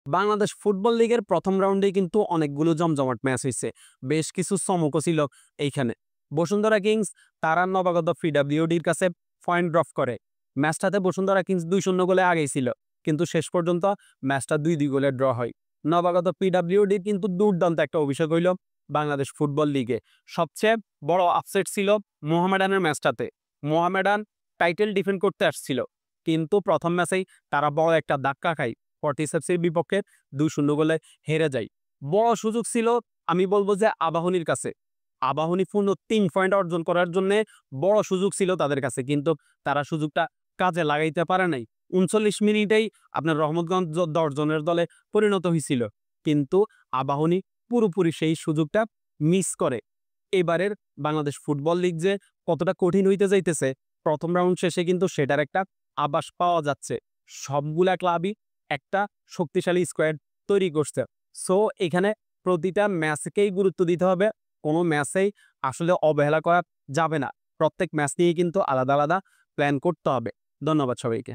Bangladesh football লিগের প্রথম রাউন্ডে কিন্তু অনেকগুলো জমজমাট ম্যাচ হইছে। বেশ কিছু চমকও ছিল এইখানে। বসুন্ধরা কিংস তারা নবাগত পিডব্লিউডির কাছে পয়েন্ট ড্রপ করে। ম্যাচটাতে বসুন্ধরা কিংস ২-০ গোলে আগেই ছিল। কিন্তু শেষ পর্যন্ত ম্যাচটা ২-২ গোলে ড্র হয়। নবাগত পিডব্লিউডির কিন্তু দুর্দান্ত একটা অভিষেক হইল বাংলাদেশ ফুটবল লিগে। সবচেয়ে বড় আপসেট ছিল মোহামেডানের ম্যাচটাতে। মোহামেডান টাইটেল ডিফেন্ড করতে আসছিল। কিন্তু প্রথম ম্যাচেই তারা বড় একটা ধাক্কা খায়। ফর্টিসেপসির বিপক্ষে ২-০ গোলে হেরে যায়। বড় সুযোগ ছিল আমি বলব যে আবাহনীর কাছে। আবাহনী পূর্ণ ৩ পয়েন্ট অর্জন করার জন্যে বড় সুযোগ ছিল তাদের কাছে। কিন্তু তারা সুযোগটা কাজে লাগাইতে পারে নাই। ৩৯ মিনিটেই আপনার রহমতগঞ্জ ১০ জনের দলে পরিণত হইছিল। কিন্তু আবাহনী পুরোপুরি সেই সুযোগটা মিস করে। এবারের বাংলাদেশ ফুটবল লিগ যে কতটা কঠিন হইতে যাইতেছে, প্রথম রাউন্ড শেষে কিন্তু সেটার একটা আভাস পাওয়া যাচ্ছে। সবগুলা ক্লাবই একটা শক্তিশালী স্কোয়াড তৈরি করছে। সো এখানে প্রতিটা ম্যাচকেই গুরুত্ব দিতে হবে। কোনো ম্যাচেই আসলে অবহেলা করা যাবে না। প্রত্যেক ম্যাচ নিয়ে কিন্তু আলাদা, আলাদা প্ল্যান করতে হবে। ধন্যবাদ সবাইকে।